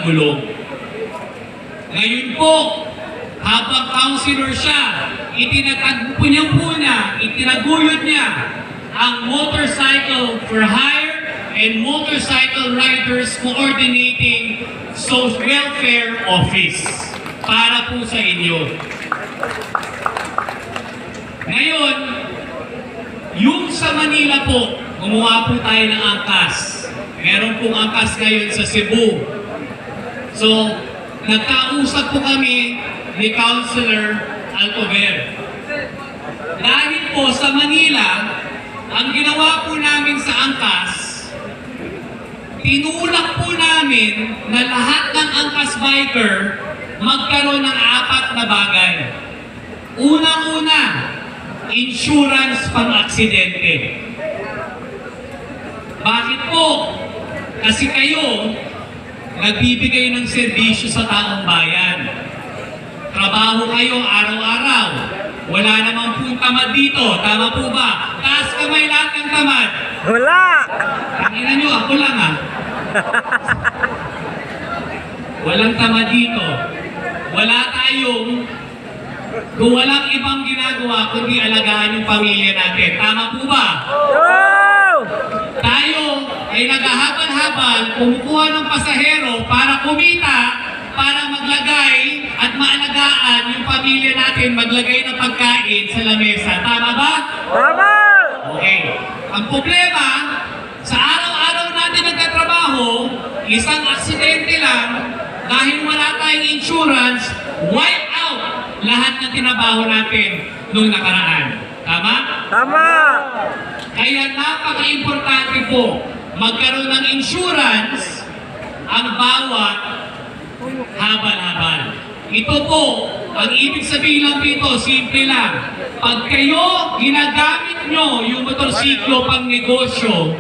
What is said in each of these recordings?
kagulong. Ngayon po, habang councilor siya, itinaguyod niya ang Motorcycle for Hire and Motorcycle Riders Coordinating Social Welfare Office para po sa inyo. Ngayon, yung sa Manila po, gumawa po tayo ng angkas. Meron pong angkas ngayon sa Cebu. So, nagkausap po kami ni Councilor Alcover. Dahil po sa Manila, ang ginawa po namin sa angkas, tinulak po namin na lahat ng angkas biker magkaroon ng 4 na bagay. Unang-una, insurance pang-aksidente. Bakit po? Kasi kayo, nagbibigay ng serbisyo sa taong bayan. Trabaho kayo araw-araw. Wala namang pong tamad dito. Tama po ba? Taas kamay lahat ng tamad. Wala! Tingnan nyo, ako lang Walang tamad dito. Wala tayong, kung walang ibang ginagawa, kundi alagaan yung pamilya natin. Tama po ba? Tayo ay naghahabal-habal, kumukuha ng pasahero para kumita, para maglagay at maalagaan yung pamilya natin, maglagay ng pagkain sa lamesa. Tama ba? Tama! Okay. Ang problema, sa araw-araw natin nagtatrabaho, isang aksidente lang, dahil wala tayong insurance, wipe out lahat ng tinabaho natin nung nakaraan. Tama? Tama! Kaya napaka-importante po magkaroon ng insurance ang bawat habal-habal. Ito po, ang ibig sabihin lang dito, simple lang. Pag kayo ginagamit nyo yung motorsiklo pang negosyo,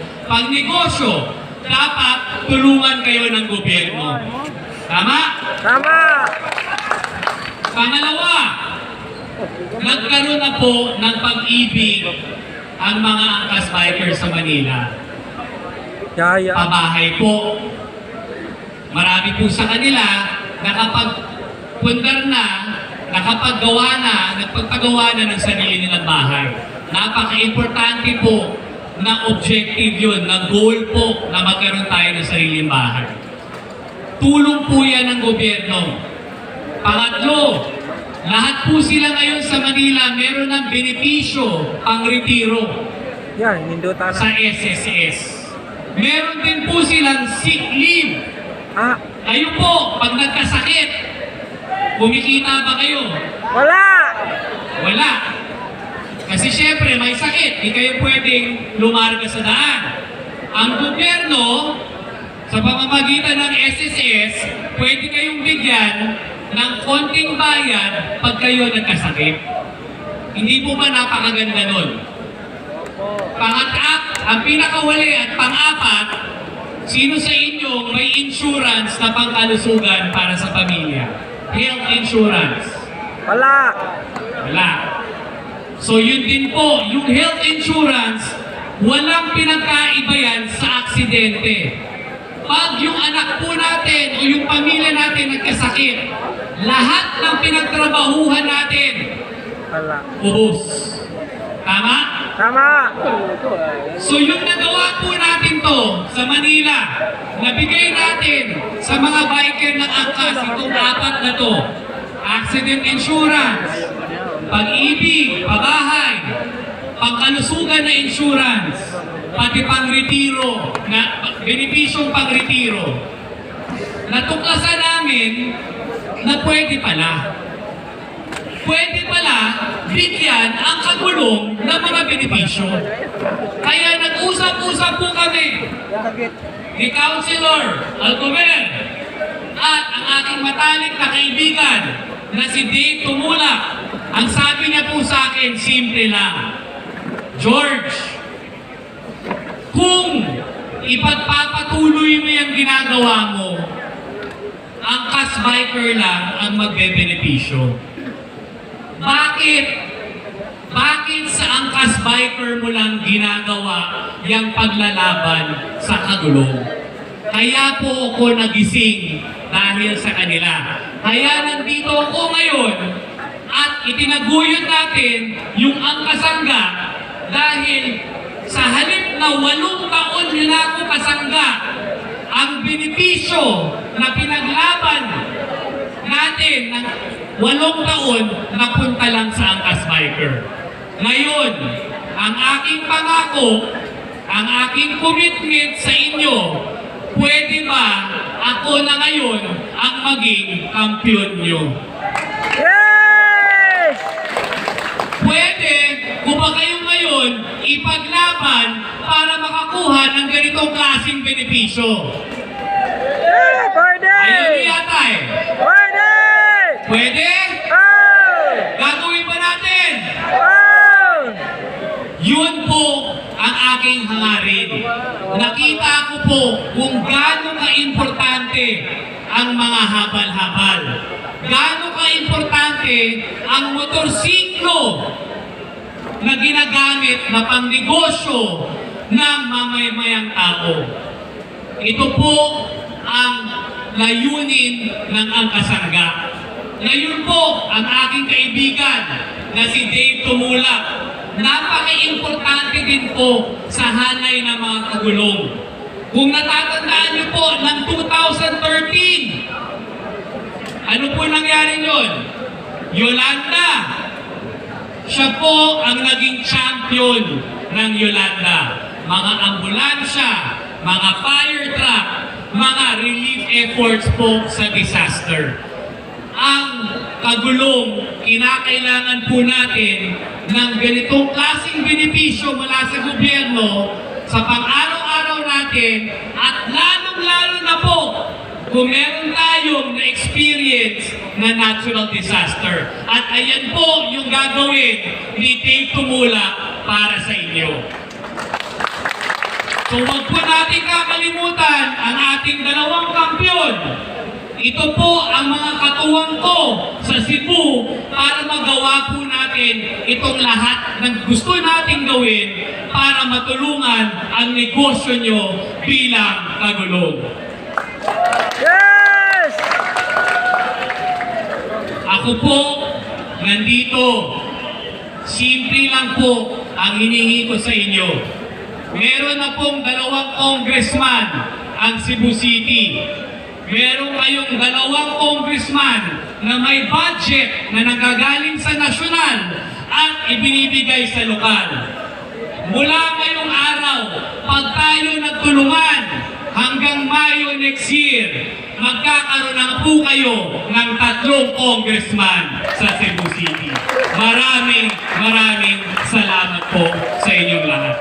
dapat tulungan kayo ng gobyerno. Tama? Tama! Pangalawa, nagkaroon na po ng pag-ibig ang mga angkas bikers sa Manila. Kaya. Pabahay po. Marami po sa kanila nakapagpundar na, nagpagpagawa na ng sarili nilang bahay. Napaka-importante po na objective yun, na goal po na magkaroon tayo ng sariling bahay. Tulong po yan ng gobyerno. Pangatlo, lahat po sila ngayon sa Manila meron ng benepisyo pang retiro Yan, nindutan sa na. SSS. Meron din po silang sick leave. Kayo po, pag nagkasakit, kumikita ba kayo? Wala! Wala. Kasi syempre may sakit, di kayo pwedeng lumarga sa daan. Ang gobyerno, sa pamamagitan ng SSS, pwede kayong bigyan ng konting bayad pag kayo nagkasakit. Hindi po ba napakaganda nun? Ang pinakawali at pang-apat, sino sa inyo may insurance na pangkalusugan para sa pamilya? Health insurance. Wala! Wala. So yun din po, yung health insurance, walang pinagkaiba yan sa aksidente. Pag yung anak po natin o yung pamilya natin nagkasakit, lahat ng pinagtrabahuhan natin, Wala. ubos. Tama? Tama! So yung nagawa po natin to sa Manila, nabigay natin sa mga biker ng angkas, itong 4 na to, accident insurance, pag-ibig, pabahay, pangkalusugan na insurance, pati pang-retiro, na benepisyong pang-retiro. Natuklasan namin na pwede pala bigyan ang kagulong ng mga benepisyo. Kaya nag-usap-usap po kami ni Councilor Alcover at ang aking matalik na kaibigan na si Dave Tumulak. Ang sabi niya po sa akin, simple lang, George, kung ipagpapatuloy mo yung ginagawa mo, ang angkas biker lang ang magbe-benepisyo. Bakit? Bakit sa angkas biker mo lang ginagawa yung paglalaban sa kagulong? Kaya po ako nagising dahil sa kanila. Kaya nandito ako ngayon at itinaguyod natin yung angkasangga dahil sa halip na 8 taon nila ako kasangga, ang benepisyo na pinaglaban natin ng 8 taon napunta lang sa Angkas Biker. Ngayon, ang aking pangako, ang aking commitment sa inyo, pwede ba ako na ngayon ang maging kampiyon nyo? Yay! Pwede kung ba kayo ngayon ipaglaban para makakuha ng ganitong klaseng benepisyo? Yeah, pwede! Ayun yata eh. Pwede! Pwede? Oh! Gagawin ba natin? Oh! Yun po ang aking hangarin. Nakita ko po kung gaano ka-importante ang mga habal-habal. Gaano ka-importante ang motorsiklo na ginagamit na pangnegosyo ng mamamayang tao. Ito po ang layunin ng Angkasangga. Ngayon po, ang aking kaibigan na si Dave Tumulak, napaka-importante din po sa hanay ng mga kagulong. Kung natatandaan niyo po, ng 2013, ano po nangyari yun? Yolanda. Siya po ang naging champion ng Yolanda. Mga ambulansya, mga fire truck, mga relief efforts po sa disaster. Ang kagulong, kinakailangan po natin ng ganitong klaseng benepisyo mula sa gobyerno sa pang-araw-araw natin at lalong-lalo na po kung meron tayong na-experience na natural disaster. At ayan po yung gagawin ni Dave Tumulak para sa inyo. So huwag po natin kakalimutan ang ating 2 kampiyon. Ito po ang mga katuwang ko sa Cebu para magawa po natin itong lahat ng gusto nating gawin para matulungan ang negosyo nyo bilang kagulong. Yes! Ako po, nandito. Simple lang po ang hinihingi ko sa inyo. Meron na pong 2 congressman ang Cebu City. Meron kayong 2 congressman na may budget na nagagaling sa nasyonal at ibinibigay sa lokal. Mula ngayong araw, pag tayo nagtulungan hanggang Mayo next year, magkakaroon na po kayo ng 3 congressman sa Cebu City. Maraming salamat po sa inyong lahat.